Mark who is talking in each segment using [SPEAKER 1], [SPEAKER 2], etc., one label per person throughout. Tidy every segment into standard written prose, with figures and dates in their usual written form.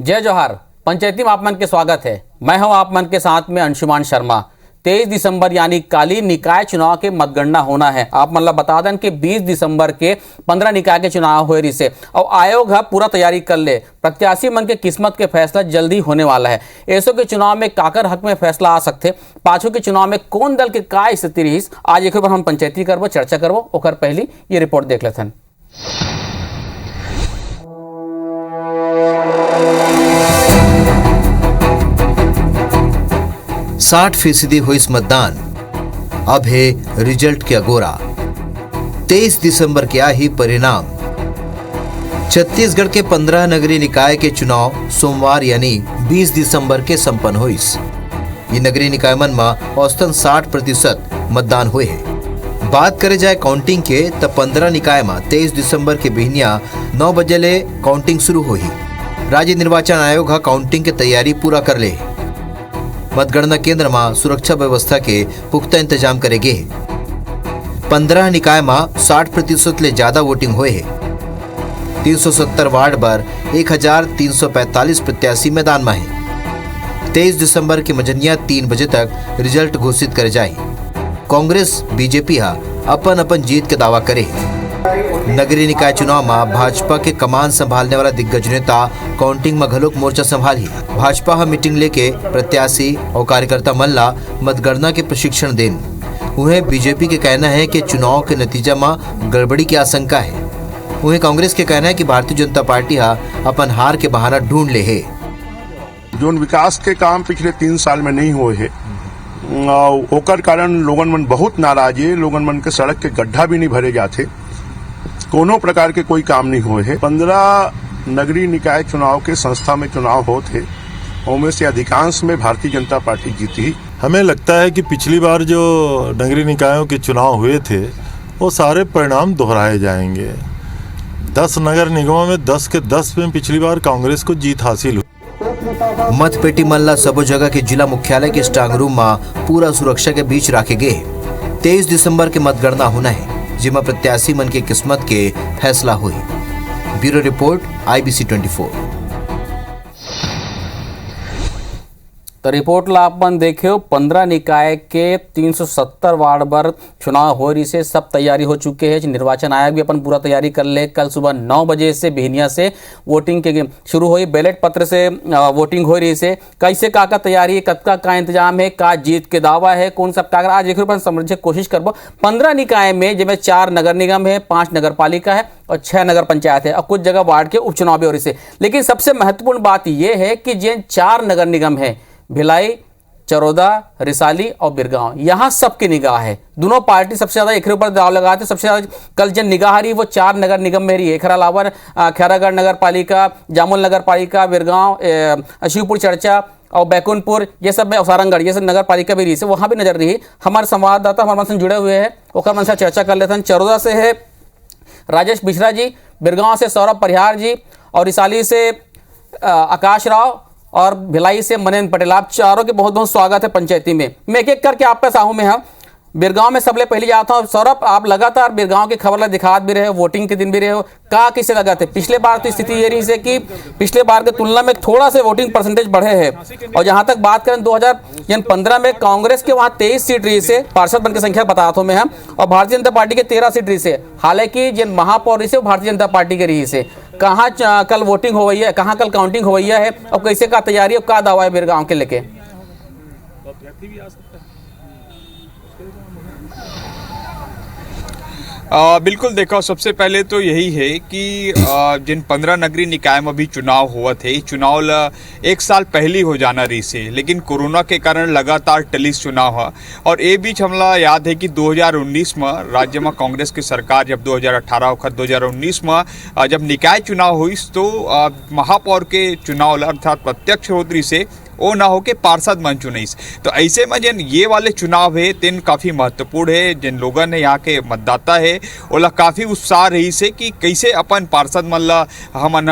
[SPEAKER 1] जय जोहार। पंचायती में आप मन के स्वागत है। मैं हूं आप मन के साथ में अंशुमान शर्मा। 23 दिसंबर यानी काली निकाय चुनाव के मतगणना होना है। आप मतलब बता दें कि 20 दिसंबर के 15 निकाय के चुनाव हुए रिसे और आयोग है पूरा तैयारी कर ले। प्रत्याशी मन के किस्मत के फैसला जल्दी होने वाला है। ऐसो के चुनाव में काकर हक में फैसला आ सकते, पाछू के चुनाव में कौन दल के का स्थिति रही, आज एक बार हम पंचायती करबो, चर्चा करबो। ओकर पहली ये रिपोर्ट देख लेते हैं।
[SPEAKER 2] 60% हुई इस मतदान, अब है रिजल्ट के अगोरा। 23 दिसंबर के ही परिणाम। छत्तीसगढ़ के 15 नगरीय निकाय के चुनाव सोमवार यानी 20 दिसंबर के संपन्न हुई। ये नगरीय निकाय मन में औसतन 60% मतदान हुए है। बात करे जाए काउंटिंग के तब 15 निकाय में 23 दिसंबर के बिहनिया 9 बजे ले काउंटिंग शुरू हुई। राज्य निर्वाचन आयोग काउंटिंग की तैयारी पूरा कर ले। मतगणना केंद्र में सुरक्षा व्यवस्था के पुख्ता इंतजाम करेंगे। 15 निकाय में 60% ले ज्यादा वोटिंग हुए है। 370 वार्ड पर 1345 प्रत्याशी मैदान में है। 23 दिसंबर की मजनिया 3 बजे तक रिजल्ट घोषित करे जाए। कांग्रेस बीजेपी अपन जीत के दावा करे। नगरीय निकाय चुनाव में भाजपा के कमान संभालने वाला दिग्गज नेता काउंटिंग में घलोक मोर्चा संभाली। भाजपा मीटिंग लेके प्रत्याशी और कार्यकर्ता मन ला मतगणना के प्रशिक्षण देन। उन्हें बीजेपी के कहना है कि चुनाव के नतीजा में गड़बड़ी की आशंका है। उन्हें कांग्रेस के कहना है कि भारतीय जनता पार्टी अपन हार के बहाना ढूंढ ले है।
[SPEAKER 3] जो विकास के काम पिछले 3 साल में नहीं हुए है, ओकर कारण लोगन मन बहुत नाराज है। लोगन मन के सड़क के गड्ढा भी नहीं भरे जाते, कोनो प्रकार के कोई काम नहीं हुए है। 15 नगरीय निकाय चुनाव के संस्था में चुनाव होते, उनमें से अधिकांश में भारतीय जनता पार्टी जीती।
[SPEAKER 4] हमें लगता है कि पिछली बार जो नगरीय निकायों के चुनाव हुए थे वो सारे परिणाम दोहराए जाएंगे। 10 नगर निगमों में 10 के 10 में पिछली बार कांग्रेस को जीत हासिल हुई।
[SPEAKER 2] मतपेटी मल्ला सबो जगह के जिला मुख्यालय के स्ट्रांग रूम में पूरा सुरक्षा के बीच रखे गए। 23 दिसंबर के मतगणना होना है, जिसमें प्रत्याशी मन की किस्मत के फैसला हुई। Bureau report IBC 24।
[SPEAKER 1] तो रिपोर्ट ला अपन देखे 15 निकाय के 370 वार्ड पर चुनाव हो रही से सब तैयारी हो चुके हैं। निर्वाचन आयोग भी अपन पूरा तैयारी कर ले। कल सुबह 9 बजे से बिहनिया से वोटिंग के शुरू हुई। बैलेट पत्र से वोटिंग हो रही से कैसे का तैयारी है, कतका का इंतजाम है, का जीत के दावा है, कौन सब का आज एक अपन समझे कोशिश करबो। 15 निकाय में जिसमें 4 नगर निगम है, 5 नगर पालिका है और 6 नगर पंचायत है और कुछ जगह वार्ड के उपचुनाव भी हो रही से। लेकिन सबसे महत्वपूर्ण बात यह है कि जिन 4 नगर निगम है, भिलाई, चरोदा, रिसाली और बिरगांव, यहाँ सबकी निगाह है। दोनों पार्टी सबसे ज्यादा एक ऊपर दाव लगाते। सबसे ज्यादा कल जन निगाह रही वो 4 नगर निगम में रही है। खरालावर, खैरागढ़ नगर पालिका, जामुल नगर पालिका, बिरगांव, शिवपुर चर्चा और बैकुंठपुर, ये सब में सारंगढ़, ये सब नगर पालिका भी रही है, वहाँ भी नजर रही। हमारे संवाददाता हमारे मन से जुड़े हुए हैं, ओकर मन से चर्चा कर लेते हैं। चरोदा से है राजेश मिश्रा जी, बिरगांव से सौरभ परिहार जी और रिसाली से आकाश राव और भिलाई से मनेंद्र पटेल। आप चारों के बहुत बहुत स्वागत है पंचायती में। मैं एक एक करके आप पे साहू में हम बिरगांव में सबले पहले जाता हूँ। सौरभ, आप लगातार बिरगांव की खबर दिखात भी रहे हो, वोटिंग के दिन भी रहे हो, का किसे लगा थे? पिछले बार तो स्थिति ये रही है कि पिछले बार की तुलना में थोड़ा से वोटिंग परसेंटेज बढ़े हैं। और जहां तक बात करें 2015 में कांग्रेस के वहां 23 सीट रही से, पार्षद बन की संख्या बताता हूँ मैं हम, और भारतीय जनता पार्टी के 13 सीट रही से। हालांकि जिन महापौर रही से वो भारतीय जनता पार्टी के रही से। कहाँ कल वोटिंग हो है, कहाँ कल काउंटिंग हो है और कैसे का तैयारी और का दावा है बिरगांव के लेके?
[SPEAKER 5] बिल्कुल देखो, सबसे पहले तो यही है कि जिन 15 नगरीय निकाय में भी चुनाव हुआ थे, चुनाव 1 साल पहले हो जाना रही से, लेकिन कोरोना के कारण लगातार टलिस चुनाव है। और ये बीच हमला याद है कि 2019 में राज्य में कांग्रेस की सरकार जब 2018 वक्त 2019 में जब निकाय चुनाव हुई तो महापौर के चुनाव अर्थात प्रत्यक्ष होतरी से वो ना हो के पार्षद मन चुनिस। तो ऐसे में जिन ये वाले चुनाव है तीन काफ़ी महत्वपूर्ण है। जिन लोगन ने यहाँ के मतदाता है ओला काफ़ी उत्साह रही से कि कैसे अपन पार्षद मन ला हमन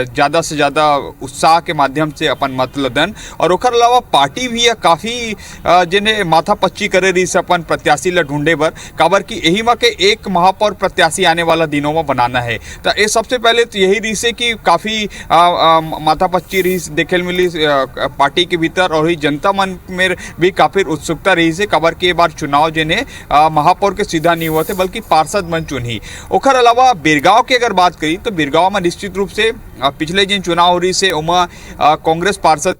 [SPEAKER 5] ज़्यादा से ज़्यादा उत्साह के माध्यम से अपन मत लदन। और ओकर अलावा पार्टी भी काफ़ी जिन्हें माथा पच्ची करे रही से अपन प्रत्याशी ला ढूंढे बर, काबर कि यही में के एक महापौर प्रत्याशी आने वाला दिनों में बनाना है। तो ये सबसे पहले तो यही रही से कि काफ़ी माथा पच्ची रही देखे मिली पार्टी के भीतर, और ही जनता मन में भी काफ़ी उत्सुकता रही से काबर के बार चुनाव जिन्हें महापौर के सीधा नहीं हुआ थे बल्कि पार्षद मन चुनी। ओकर अलावा बिरगांव की अगर बात करी तो बिरगांव में निश्चित रूप से पिछले जिन चुनाव हो रही से उमा कांग्रेस पार्षद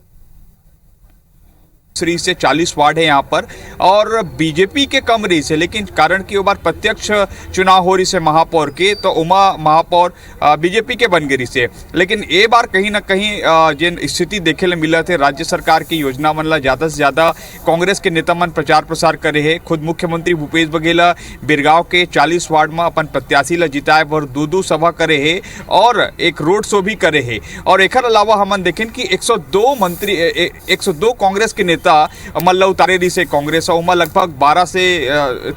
[SPEAKER 5] से 40 वार्ड है यहाँ पर, और बीजेपी के कम रही से, लेकिन कारण की बार प्रत्यक्ष चुनाव हो रही से महापौर के तो उमा महापौर बीजेपी के बन गई से। लेकिन ये बार कहीं ना कहीं जिन स्थिति देखे मिला थे राज्य सरकार की योजना मन ला ज़्यादा से ज़्यादा कांग्रेस के नेता मन प्रचार प्रसार करे है। खुद मुख्यमंत्री भूपेश बघेल बिरगांव के 40 वार्ड में अपन प्रत्याशी ला जिताए और दो सभा करे है और एक रोड शो भी करे है। और एक अलावा हम देखें कि 102 कांग्रेस के नेता मल्ला उतारे रही से कांग्रेस और लगभग 12 से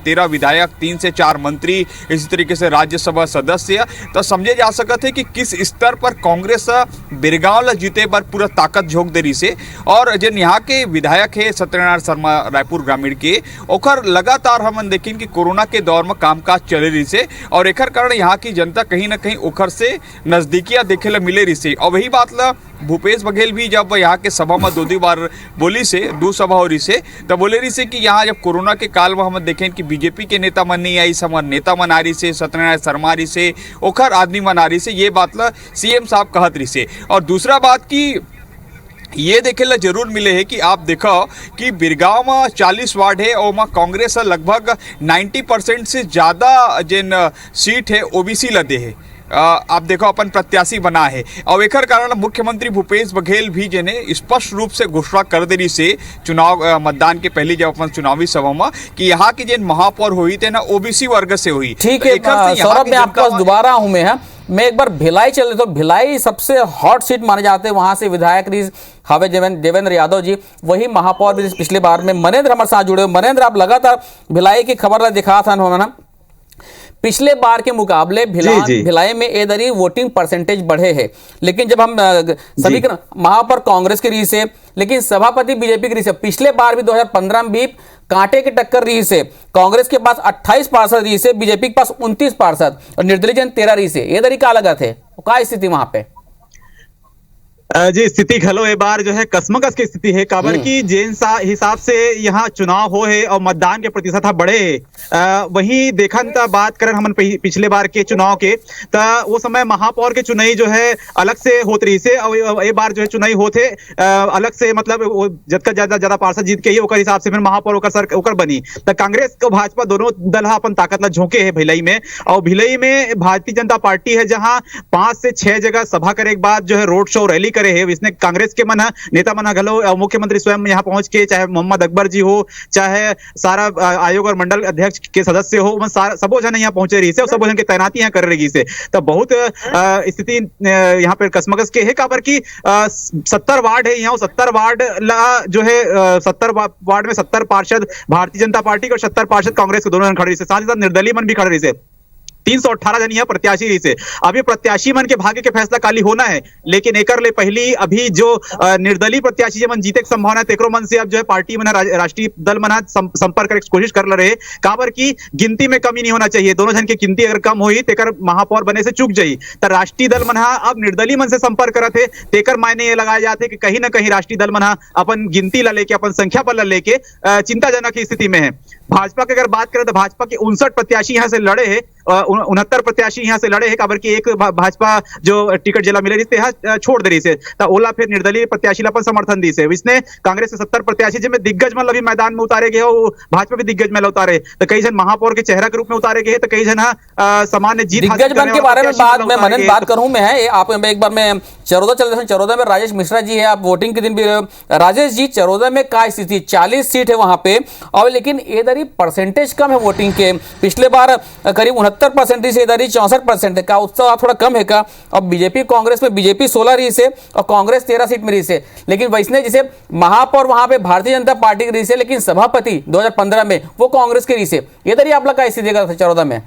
[SPEAKER 5] 13 विधायक, 3 से 4 मंत्री, इसी तरीके से राज्यसभा सदस्य। तो समझे जा सकते है कि किस स्तर पर कांग्रेस बिरगांव ला जीते पर पूरा ताकत झोंक दे रही से। और जिन यहाँ के विधायक है सत्यनारायण शर्मा रायपुर ग्रामीण के, ओकर लगातार हम देखें कि कोरोना के दौर में कामकाज चले रही से, और एक कारण यहाँ की जनता कहीं ना कहीं ओखर से नजदीकियाँ देखे ला मिले रही से। और वही बात ला भूपेश बघेल भी जब यहाँ के सभा में दो बार बोली से, दो सभा हो रही से, तब बोले रही से कि यहाँ जब कोरोना के काल में हम देखें कि बीजेपी के नेता मन नहीं आई, समर नेता मन आ रही से, सत्यनारायण शर्मा रही से, ओखर आदमी मन आ रही से, ये बात ला सीएम साहब कहत रही से। और दूसरा बात की ये देखे ला जरूर मिले है कि आप देखो कि बिरगांव में 40 वार्ड है और कांग्रेस लगभग 90% से ज़्यादा जिन सीट है ओबीसी लदे है। आप देखो अपन प्रत्याशी बना है, और एक कारण मुख्यमंत्री भूपेश बघेल भी जिन्हें स्पष्ट रूप से घोषणा कर दे रही से चुनाव मतदान के पहले जब अपन चुनावी सभा में कि यहाँ की जिन महापौर हुई थे ना ओबीसी वर्ग से हुई।
[SPEAKER 1] ठीक है सौरभ, मैं आपके पास दोबारा हूँ मैं एक बार भिलाई चल रही तो भिलाई सबसे हॉट सीट माने जाते हैं, वहां से विधायक हवे देवेंद्र यादव जी, वही महापौर भी पिछले बार में मनेंद्र हमारे साथ जुड़े। मनेंद्र, आप लगातार भिलाई की खबर दिखा था ना, पिछले बार के मुकाबले भिलाई में एदरी वोटिंग परसेंटेज बढ़े हैं, लेकिन जब हम सभी महापौर कांग्रेस की रही से, लेकिन सभापति बीजेपी की रही से। पिछले बार भी 2015 में भी कांटे की टक्कर रही से, कांग्रेस के पास 28 पार्षद रही से, बीजेपी के पास 29 पार्षद और निर्दलीय जन 13 रही से। ये दरी का लगा थे, क्या स्थिति वहां पे?
[SPEAKER 6] जी, स्थिति घलो ए बार जो है कसमकस की स्थिति है, काबर की जिन हिसाब से यहाँ चुनाव हो है और मतदान के प्रतिशत बढ़े है, वही देखन ता बात करन हमन पिछले बार के चुनाव के, ता वो समय महापौर के चुनाई जो है अलग से होत रही से, और ए बार जो है चुनाई होते अलग से, मतलब जतका ज्यादा पार्षद जीत के ही ओकर हिसाब से फिर महापौर ओकर बनी। तो कांग्रेस और भाजपा दोनों दल अपन ताकत ला झोंके है भिलाई में, और भिलाई में भारतीय जनता पार्टी है जहाँ 5 से 6 जगह सभा करे के बाद जो है रोड शो रैली करे है। इसने कांग्रेस के मन नेता मन घलो, मुख्यमंत्री स्वयं यहाँ पहुंच के, चाहे मोहम्मद अकबर जी हो, चाहे सारा आयोग और मंडल अध्यक्ष के सदस्य हो, सबो जन यहाँ पहुंचे रही से और सबो जन की तैनाती यहाँ कर रही से। तो बहुत स्थिति यहाँ पे कसमकस के है, काबर की 70 वार्ड है यहाँ, 70 वार्ड ला जो है 70 वार्ड में 70 पार्षद भारतीय जनता पार्टी के और 70 पार्षद कांग्रेस के दोनों जन खड़े रही से, साथ ही साथ निर्दलीय मन भी खड़े रही से। 318 जन यहाँ प्रत्याशी रही से। अभी प्रत्याशी मन के भाग्य के फैसला काली होना है, लेकिन एकर ले पहली अभी जो निर्दलीय प्रत्याशी मन जीते की संभावना तेकरो मन से अब जो है पार्टी मन राष्ट्रीय दल मन संपर्क करे कोशिश कर रहे, काबर की गिनती में कमी नहीं होना चाहिए। दोनों जन की गिनती अगर कम हुई तेकर महापौर बने से चूक जाई, तो राष्ट्रीय दल मन अब निर्दलीय मन से संपर्क करते, तेकर मायने ये लगाए जाते कि कहीं ना कहीं राष्ट्रीय दल मन अपन गिनती ला लेके, अपन संख्या पर ला लेके चिंताजनक स्थिति में है। भाजपा की अगर बात करें तो भाजपा के 59 प्रत्याशी यहाँ से लड़े हैं, 69 प्रत्याशी यहाँ से लड़े हैं, काबर की एक भाजपा जो टिकट जिला मिले रही छोड़ दे रही से, तो ओला फिर निर्दलीय प्रत्याशी ला समर्थन दी से। इसने कांग्रेस के 70 प्रत्याशी जिसमें दिग्गज मन भी मैदान में उतारे गए, भाजपा भी दिग्गज में उतारे, तो कई जन महापौर के चेहरा के रूप में उतारे गए, तो कई जन सामान्य जीत
[SPEAKER 1] दिग्गज मन के बारे में बात करूं मैं है। आप एक बार मैं चरोदा चल रहे, चरोदा में राजेश मिश्रा जी है, आप वोटिंग के दिन भी राजेश जी, चरोदा में क्या स्थिति? 40 सीट है वहां पे, और लेकिन इधर परसेंटेज कम है वोटिंग के। पिछले बार करीब 70% रही से इधर ही 64% है का उत्साह थोड़ा कम है का। और बीजेपी कांग्रेस में बीजेपी 16 रही से और कांग्रेस 13 सीट में रही से, लेकिन वैसने जैसे महापौर वहां पे भारतीय जनता पार्टी की रही से, लेकिन सभापति 2015 में वो कांग्रेस की रही से। इधर ही आप लोग का स्थिति देगा चरौदा में?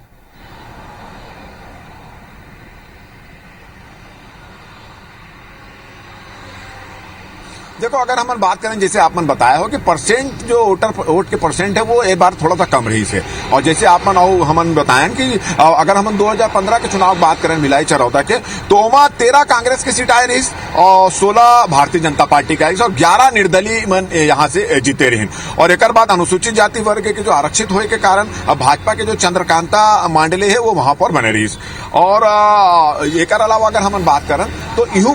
[SPEAKER 7] देखो, अगर हम बात करें जैसे आपने बताया हो कि परसेंट जो वोट के परसेंट है वो एक बार थोड़ा सा कम रही से। और जैसे आपने हम बताया कि अगर हम 2015 के चुनाव बात करें भिलाई चरौदा के, तो वहां 13 कांग्रेस की सीट आई रही और 16 भारतीय जनता पार्टी का आई और 11 निर्दलीय मन यहाँ से जीते रही। और एक बाद अनुसूचित जाति वर्ग के जो आरक्षित होने के कारण भाजपा के जो चंद्रकांता मांडले है वो महापौर बने रही। और एक अलावा अगर हम बात करें तो इहू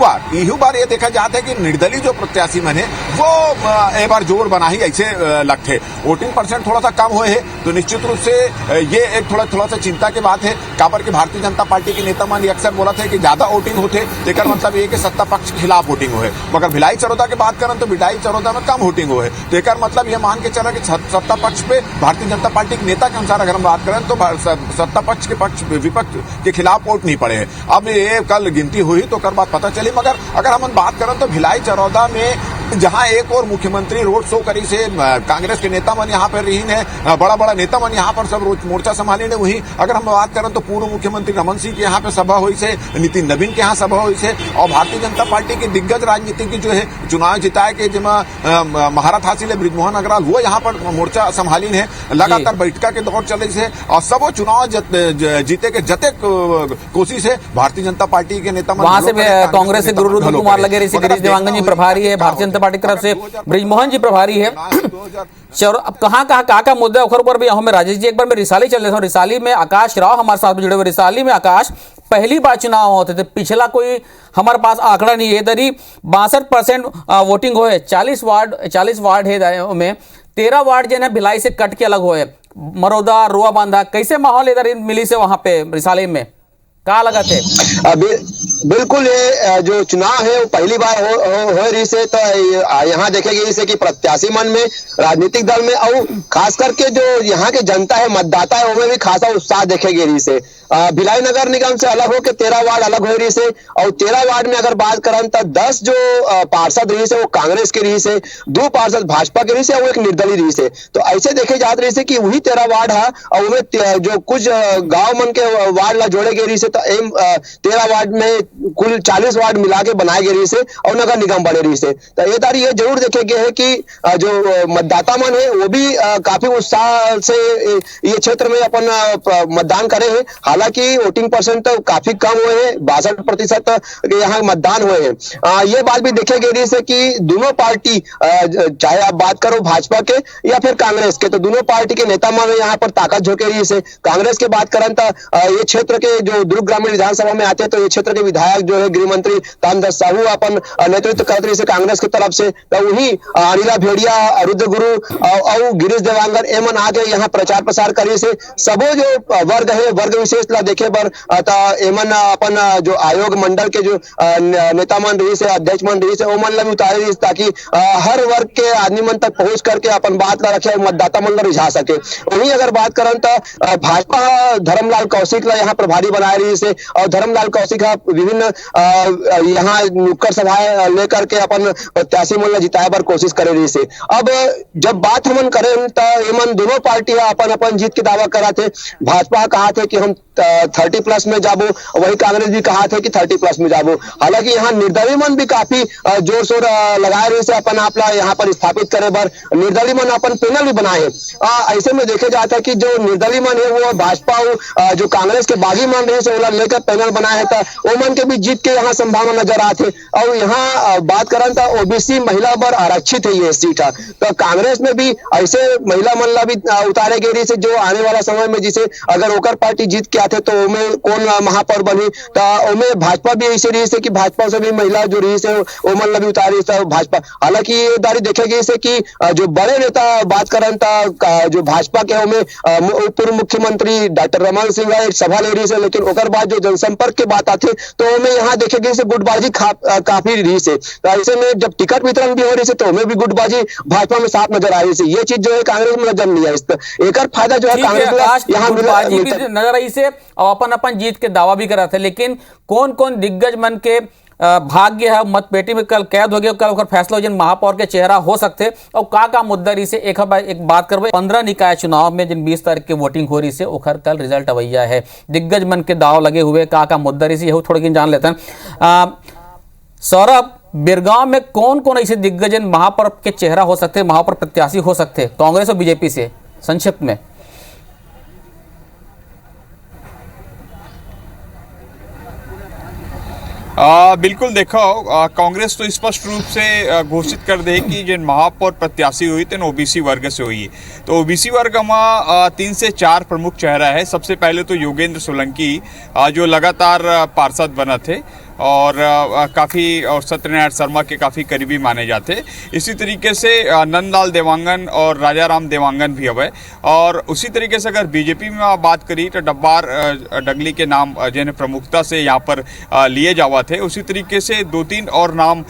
[SPEAKER 7] बार ये देखा जाता है कि निर्दलीय जो प्रत्याशी मन है वो एक बार जोर बना ही ऐसे लगते। वोटिंग परसेंट थोड़ा सा कम हुए है तो निश्चित रूप से ये एक थोड़ा सा चिंता की बात है। काबर की भारतीय जनता पार्टी के नेता मन अक्सर बोला थे कि ज्यादा वोटिंग होते, लेकिन मतलब ये कि सत्ता पक्ष के खिलाफ वोटिंग हुए। मगर भिलाई चरौदा की बात करें तो भिलाई चरौदा में कम वोटिंग हुए, तो एक मतलब ये मान के चला कि सत्ता पक्ष पे भारतीय जनता पार्टी के नेता के अनुसार अगर हम बात करें तो सत्ता पक्ष के विपक्ष के खिलाफ वोट नहीं पड़े हैं। अब ये कल गिनती हुई तो कर बात पता चली। मगर अगर हम बात करें तो भिलाई चरौदा में जहां एक और मुख्यमंत्री रोड शो करी से कांग्रेस के नेता मन यहाँ पर रही है, बड़ा नेता मन यहाँ पर सब मोर्चा संभाली ने। वहीं अगर हम बात करें तो पूर्व मुख्यमंत्री रमन सिंह के यहाँ पे सभा हुई से, नितिन नवीन के यहाँ सभा हुई से, और भारतीय जनता पार्टी के दिग्गज राजनीतिक जो है चुनाव जिताए के जिसमें महारत हासिल है ब्रिजमोहन अग्रवाल, वो यहाँ पर मोर्चा संभाली है। लगातार बैठका के दौर चले से और सब चुनाव जीते के जते कोशिश है भारतीय जनता पार्टी के नेता
[SPEAKER 1] वहां से कांग्रेस से गुरु कुमार लगे रही, गिरीश देवांगन जी प्रभारी है, भारतीय जनता पार्टी की तरफ से ब्रिजमोहन जी प्रभारी है। अब कहाँ का मुद्दा उखर पर भी हमें राजेश जी एक बार मैं रिसाली चल रहा हूँ। रिसाली में आकाश राव हमारे साथ जुड़े हुए। रिसाली में आकाश पहली बार चुनाव होते थे, पिछला कोई हमारे पास आंकड़ा नहीं है। इधर ही 62% वोटिंग हो है। 40 वार्ड है में 13 वार्ड जो है भिलाई से कट के अलग हुए, मरौदा रुआ बांधा। कैसे माहौल इधर मिली से वहां पे रिसाली में कहा लगा थे?
[SPEAKER 8] बिल्कुल, ये जो चुनाव है वो पहली बार हो रही से, तो यहाँ देखेगी इसे कि प्रत्याशी मन में, राजनीतिक दल में और खास करके जो यहाँ के जनता है, मतदाता है, उनमें भी खासा उत्साह देखेगी रही से। भिलाई नगर निगम से अलग होकर 13 वार्ड अलग हो रही से, और 13 वार्ड में अगर बात करें तो 10 जो पार्षद रही से वो कांग्रेस के रही से, 2 पार्षद भाजपा के रही से, वो एक निर्दलीय रही से। तो ऐसे देखे जाते रही से कि वही 13 वार्ड है और उनमें जो कुछ गांव मन के वार्ड ला जोड़े गए रही से, तो 13 वार्ड में कुल 40 वार्ड मिला के बनाए गए रही से और नगर निगम बने रही से। तो ये तारी ये जरूर देखे गए है कि जो मतदाता मन है वो भी काफी उत्साह से ये क्षेत्र में अपन मतदान करे हैं। हालांकि वोटिंग परसेंट तो काफी कम हुए हैं, 62% यहाँ मतदान हुए हैं। ये बात भी देखे गई से कि दोनों पार्टी, चाहे आप बात करो भाजपा के या फिर कांग्रेस के, तो दोनों पार्टी के नेता मन यहाँ पर ताकत झोंके रही से। कांग्रेस की बात करें तो ये क्षेत्र के जो दुर्ग ग्रामीण विधानसभा में आते हैं, तो ये क्षेत्र के विधायक जो है गृह मंत्री तामदास साहू अपन नेतृत्व करते रही से कांग्रेस की तरफ से। तो वही अनिला भेड़िया, रुद्र गुरु और गिरीश देवांगन एमन आगे यहाँ प्रचार प्रसार करे से। सबो जो वर्ग है, वर्ग विशेष ला देखे पर एमन अपन जो आयोग मंडल के जो नेता मन रही से, अध्यक्ष मन रही से, वो मन ला भी उतारे रही, ताकि हर वर्ग के आदमी मन तक पहुंच करके अपन बात ला रखे, मतदाता मन ला रिझा सके। वही अगर बात करें तो भाजपा धर्मलाल कौशिक ला यहाँ प्रभारी बनाए रही से, और धर्मलाल कौशिक विभिन्न यहाँ नुक्कड़ सभाएं लेकर के अपन प्रत्याशी मन ला जिताए पर कोशिश करे रही से। अब जब बात हमन करें तो एमन दोनों पार्टी अपन अपन जीत के दावा करा थे। भाजपा कहा थे कि हम 30+ में जाबो, वही कांग्रेस भी कहा थे कि 30+ में जाबो। हालांकि यहाँ निर्दलीय मन भी काफी जोर शोर लगाए रही से अपन आप यहाँ पर स्थापित करे बर। निर्दलीय मन अपन पैनल भी बनाए हैं। ऐसे में देखे जाता है कि जो निर्दलीय मन है वो भाजपा जो कांग्रेस के बागी मन रहे से वो लेकर पैनल बनाए है, वो मन के भी जीत के यहाँ संभावना नजर आते। और यहाँ बात करें तो ओबीसी महिला पर आरक्षित है ये सीट है, तो कांग्रेस में भी ऐसे महिला मन ला भी उतारे गए रही से, जो आने वाला समय में जिसे अगर ओकर पार्टी जीत के आते तो उनमें कौन महापौर बनी, तो उनमें भाजपा भी ऐसे रही से कि भाजपा से भी महिला जो रही से वो मन ला भी उतारी से भाजपा। हालांकि ये दारी देखे गई से कि जो बड़े नेता बात करें तो जो भाजपा के उनमें पूर्व मुख्यमंत्री डॉक्टर रमन सिंह एक सभा ले रही से, लेकिन ओकर बाद जो जनसंपर्क की बात आती तो उनमें यहाँ देखे गई से गुटबाजी काफी रही से। तो ऐसे में जब टिकट वितरण भी हो रही से तो उनमें भी गुटबाजी भाजपा में साफ नजर आ रही से। ये चीज जो है कांग्रेस में नजर नहीं आई। एक फायदा जो है कांग्रेस
[SPEAKER 1] यहाँ नजर आई से। और अपन अपन जीत के दावा भी करा थे, लेकिन कौन कौन दिग्गज मन के भाग्य है मतपेटी में कल कैद हो गया, कल ओकर फैसला हो जिन महापौर के चेहरा हो सकते और का मुद्दा रही से एक बात करबे 15 निकाय चुनाव में जिन 20 तारीख के वोटिंग हो रही से ओखर कल रिजल्ट अवैया है, दिग्गज मन के दाव लगे हुए का मुद्दा रही से यही थोड़ी जान लेते हैं। सौरभ, बिरगांव में कौन कौन ऐसे दिग्गज महापौर के चेहरा हो सकते, महापौर प्रत्याशी हो सकते कांग्रेस और बीजेपी से, संक्षिप्त में?
[SPEAKER 5] बिल्कुल देखो, कांग्रेस तो स्पष्ट रूप से घोषित कर दे कि जिन महापौर प्रत्याशी हुई तो ओबीसी वर्ग से हुई है। तो ओबीसी वर्ग में 3 से 4 प्रमुख चेहरा है। सबसे पहले तो योगेंद्र सोलंकी जो लगातार पार्षद बना थे और सत्यनारायण शर्मा के काफ़ी करीबी माने जाते। इसी तरीके से नंदलाल देवांगन और राजा राम देवांगन भी हवे। और उसी तरीके से अगर बीजेपी में बात करी तो डब्बार डगली के नाम जिन्हें प्रमुखता से यहाँ पर लिए जावा थे। उसी तरीके से 2-3 और नाम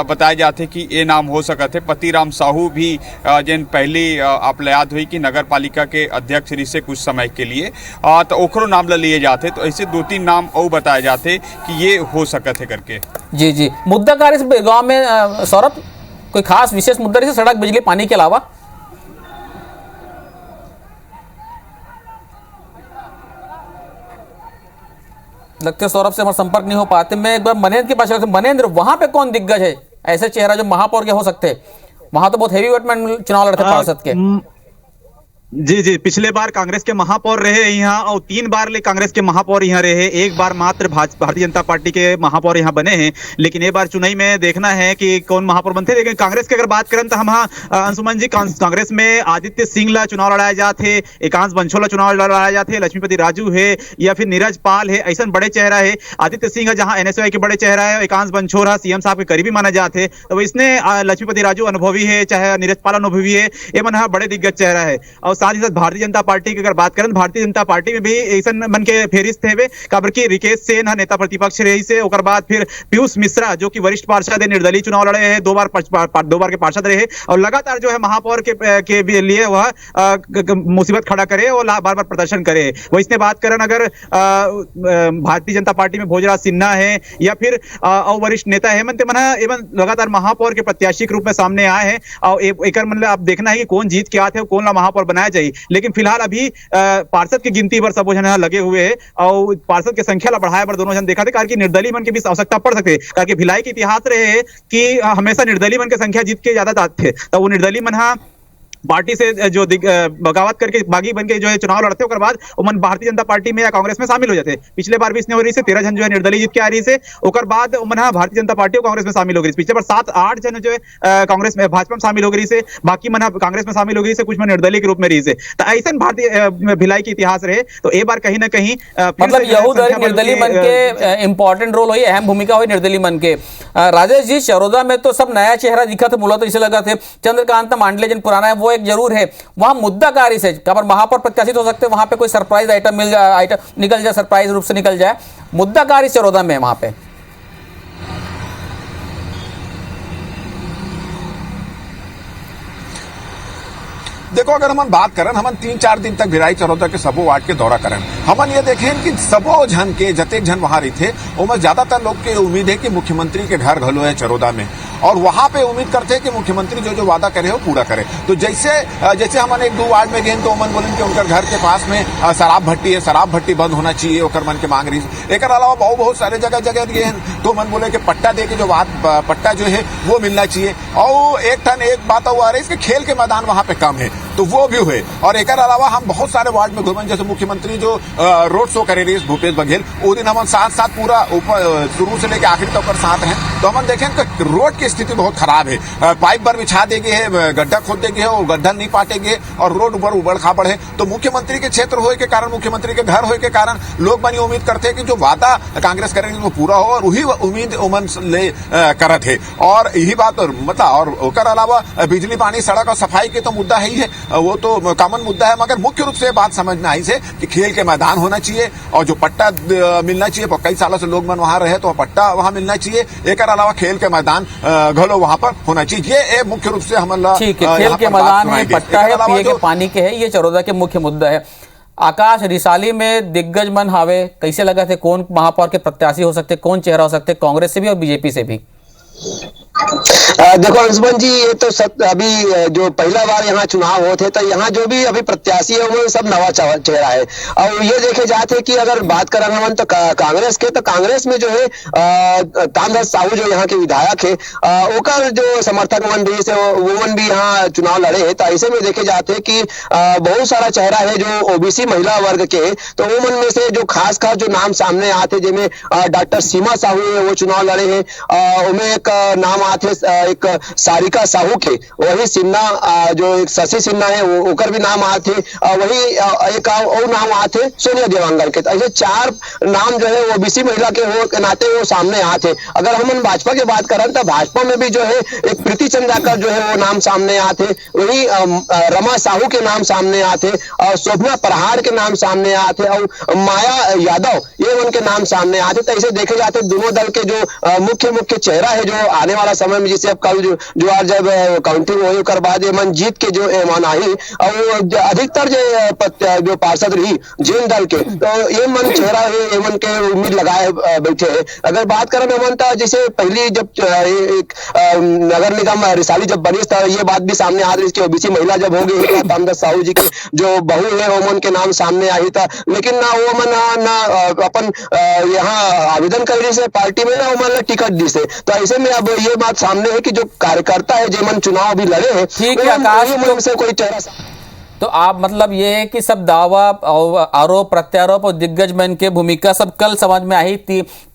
[SPEAKER 5] बताए जाते कि ये नाम हो सका थे। पतिराम साहू भी जिन पहली आप याद हुई कि नगर पालिका के अध्यक्ष रही से कुछ समय के लिए, तो ओखरो नाम लिए जाते। तो ऐसे 2-3 नाम और बताए जाते कि ये हो सकत है करके।
[SPEAKER 1] जी, मुद्दा कार्य इस गांव में सौरभ कोई खास विशेष मुद्दा रही, सड़क, बिजली, पानी के अलावा? लगते सौरभ से हमारा संपर्क नहीं हो पाते। मैं एक बार मनेंद्र के पास चलता हूं। मनेंद्र, वहां पे कौन दिग्गज है, ऐसे चेहरा जो महापौर के हो सकते? वहां तो बहुत हेवी वेट में चुनाव लड़ते पार्षद के।
[SPEAKER 6] जी, पिछले बार कांग्रेस के महापौर रहे यहाँ और 3 बार ले कांग्रेस के महापौर यहाँ रहे, एक बार मात्र भारतीय जनता पार्टी के महापौर यहाँ बने हैं। लेकिन ये बार चुनाई में देखना है कि कौन महापौर बनते। लेकिन कांग्रेस की अगर बात करें तो हम अंशुमन जी, कांग्रेस में आदित्य सिंह ला चुनाव लड़ाए जाते, एकांश बंछोला चुनाव लड़ाए जाते, लक्ष्मीपति राजू है या फिर नीरज पाल है, ऐसा बड़े चेहरा है। आदित्य सिंह जहाँ एनएसयूआई के बड़े चेहरा है, एकांश बंछोरा सीएम साहब के करीबी माना जाते, तो इसने लक्ष्मीपति राजू अनुभवी है, चाहे नीरज पाल अनुभवी है, ये मन बड़े दिग्गज चेहरा है। और साथ ही साथ भारतीय जनता पार्टी की अगर बात करें, भारतीय जनता पार्टी में भी ऐसा मन के फेरिस्त है काबर की रिकेश सेन नेता प्रतिपक्ष रही से, ओकर बाद फिर पीयूष मिश्रा जो कि वरिष्ठ पार्षद है, निर्दलीय चुनाव लड़े हैं, 2 बार के पार्षद रहे और लगातार जो है महापौर के लिए वह मुसीबत खड़ा करे और बार बार प्रदर्शन करे। वो इसने बात करें अगर भारतीय जनता पार्टी में भोजराज सिन्हा है या फिर वरिष्ठ नेता हेमंत मना एवं लगातार महापौर के प्रत्याशी के रूप में सामने आए हैं। और एक मतलब आप देखना है कि कौन जीत के आते हैं, कौन ला महापौर बनाया जाए। लेकिन फिलहाल अभी पार्षद की गिनती पर सब जन लगे हुए हैं और पार्षद की संख्या ला बढ़ाए पर दोनों जन देखा थे कारण कि निर्दलीय मन की भी आवश्यकता पड़ सकती है। कारण कि भिलाई के इतिहास रहे कि हमेशा निर्दलीय मन की संख्या जीत के ज्यादा थे, तो वो निर्दलीय मन पार्टी से जो बगावत करके बागी बन के जो है चुनाव लड़ते होकर बाद मन भारतीय जनता पार्टी में या कांग्रेस में शामिल हो जाते। पिछले बार भी इसने हो रही से 13 जन जो है निर्दलीय जीत के आ रही से ओकर बाद मन भारतीय जनता पार्टी और कांग्रेस में शामिल हो गई। पिछले बार 7-8 जन जो है कांग्रेस में भाजपा में शामिल हो गई से, बाकी मन कांग्रेस में शामिल हो गई से, कुछ मन निर्दलीय के रूप में रही से। तो ऐसा भारतीय भिलाई के इतिहास रहे। तो एक बार कहीं ना कहीं
[SPEAKER 1] मतलब निर्दलीय मन के इंपॉर्टेंट रोल हुई, अहम भूमिका हुई निर्दलीय मन के। राजेश जी, चरोदा में तो सब नया चेहरा दिखा था, मुला तो इसे लगा थे चंद्रकांत मांडले जिन पुराना है वो एक जरूर है। वहां मुद्दा कार्य से कबर महापौर प्रत्याशित हो सकते, वहां पे कोई सरप्राइज आइटम मिल जाए, आइटम निकल जाए, सरप्राइज रूप से निकल जाए। मुद्दा कार्य चरोदा में वहां पे
[SPEAKER 7] देखो, अगर हम बात करें, हम 3-4 दिन तक भिलाई चरौदा के सबो वार्ड के दौरा करें, हमन ये देखें कि सबो जन के जतेक जन वहां रही थे उनमें ज्यादातर लोग के उम्मीद है कि मुख्यमंत्री के घर घलो है चरौदा में और वहां पे उम्मीद करते हैं कि मुख्यमंत्री जो जो वादा करे वो पूरा करे। तो जैसे हमन 1-2 वार्ड में गए तो मन बोले कि उनके घर के पास में शराब भट्टी है, शराब भट्टी बंद होना चाहिए, ओकर मन के मांग रही। एक अलावा बहुत सारे जगह गए तो मन बोले कि पट्टा दे के जो पट्टा जो है वो मिलना चाहिए। और एक बात हुआ रही, इसके खेल के मैदान वहां पे कम है तो वो भी हुए। और एक अलावा हम बहुत सारे वार्ड में घूमे, जैसे मुख्यमंत्री जो रोड शो करे रही भूपेश बघेल, वो दिन हम साथ पूरा शुरू से लेकर आखिर तक साथ हैं। तो हम देखें कि रोड की स्थिति बहुत खराब है, पाइप पर बिछा देंगे है, गड्ढा खोद देंगे है, वो गड्ढा नहीं पाटेंगे और रोड ऊपर उबड़ खाबड़ है। तो मुख्यमंत्री के क्षेत्र होए के कारण, मुख्यमंत्री के घर होए के कारण लोग बनी उम्मीद करते हैं कि जो वादा कांग्रेस करेंगे वो पूरा हो और वही उम्मीद उमन ले करत है। और यही बात मतलब और ओकर अलावा बिजली पानी सड़क और सफाई के तो मुद्दा है ही है, वो तो कॉमन मुद्दा है। मगर मुख्य रूप से बात समझना आई से कि खेल के मैदान होना चाहिए और जो पट्टा मिलना चाहिए, कई सालों से लोग मन वहां रहे तो पट्टा वहां मिलना चाहिए। एक अलावा खेल के मैदान घलो वहां पर होना चाहिए। ये मुख्य रूप से हम
[SPEAKER 1] ठीक है, खेल के मैदान है, पट्टा है, पिए के पानी के है, ये चरौदा के मुख्य मुद्दा है। आकाश, रिसाली में दिग्गज मन हावे, कैसे लगा थे कौन महापौर के प्रत्याशी हो सकते, कौन चेहरा हो सकते कांग्रेस से भी और बीजेपी से भी?
[SPEAKER 8] देखो अंशुमन जी, ये तो अभी जो पहला बार यहाँ चुनाव होते तो यहाँ जो भी अभी प्रत्याशी है वो सब नवा चेहरा है। और ये देखे जाते कि अगर बात करें हम तो कांग्रेस के, तो कांग्रेस में जो है तामधस साहू जो यहाँ के विधायक है, ओकर जो समर्थक मन भी से वो मन भी यहाँ चुनाव लड़े है। तो ऐसे में देखे जाते कि बहुत सारा चेहरा है जो ओबीसी महिला वर्ग के है, तो वो मन में से जो खास जो नाम सामने आते, जिनमें डॉक्टर सीमा साहू है वो चुनाव लड़े हैं। उनमें एक नाम आते एक सारिका साहू के, वही सिन्हा जो एक शशि सिन्हा है वो ओकर भी नाम आते, वही एक और नाम आते सोनिया देवांगन के। तो ऐसे 4 नाम जो है वो ओबीसी महिला के हो के नाते वो सामने आते। अगर हम भाजपा की बात करें तो भाजपा में भी जो है एक प्रीति चंद्राकर जो है वो नाम सामने आते, वही रमा साहू के नाम सामने आते, और शोभना प्रहार के नाम सामने आते, और माया यादव ये उनके नाम सामने आते। तो ऐसे देखे जाते दोनों दल के जो मुख्य चेहरा है जो आने वाला समय में, जिसे अब कल जो आज जब काउंटिंग हुई कर बाद ये मन जीत के जो एमान आई, और अधिकतर जो पार्षद रही जिन दल के, तो ये मन चेहरा है ये मन के उम्मीद लगाए बैठे है। अगर बात करें मन था जैसे पहली जब एक नगर निगम रिसाली जब बनी था, ये बात भी सामने आ रही कि ओबीसी महिला जब हो गई तामधस साहू जी की जो बहू है वो मन के नाम सामने आई था, लेकिन ना वो मन ना अपन यहाँ आवेदन कर रही से पार्टी में, ना वो मन टिकट दी से। तो ऐसे में अब ये बात सामने है कि जो कार्यकर्ता है जिमन चुनाव अभी लड़े हैं,
[SPEAKER 1] ठीक है आकाश,
[SPEAKER 8] मन से कोई चेहरा।
[SPEAKER 1] तो आप मतलब ये है कि सब दावा और आरोप प्रत्यारोप और दिग्गज मैन के भूमिका सब कल समझ में आई।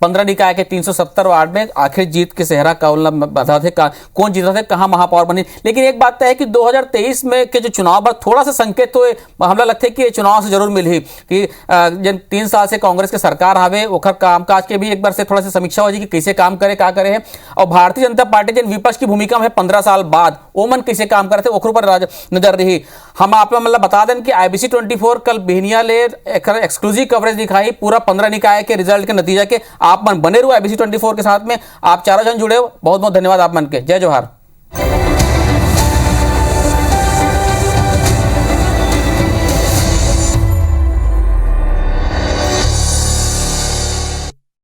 [SPEAKER 1] 15 निकाय के 370 वार्ड में आखिर जीत के सेहरा बता थे, कौन जीता थे, कहाँ महापौर बनी। लेकिन एक बात तो है कि 2023 में के जो चुनाव पर थोड़ा सा संकेत तो हमला लगता है कि ये चुनाव से जरूर मिली कि जब 3 साल से कांग्रेस के सरकार हवे ओखर कामकाज के भी एक बार से थोड़ा सा समीक्षा हो जाए कि कैसे काम करे क्या करे है, और भारतीय जनता पार्टी जिन विपक्ष की भूमिका में 15 साल बाद ओमन कैसे काम करे थे ओखर पर नजर रही। हम आप मतलब बता दें कि IBC 24 कल बिहनिया ले एक्सक्लूसिव कवरेज दिखाई पूरा 15 निकाय के रिजल्ट के नतीजा के। आप मन बने रहो IBC 24 के साथ में, आप चारों जन जुड़े हो, बहुत बहुत धन्यवाद आप मन के। जय जोहार।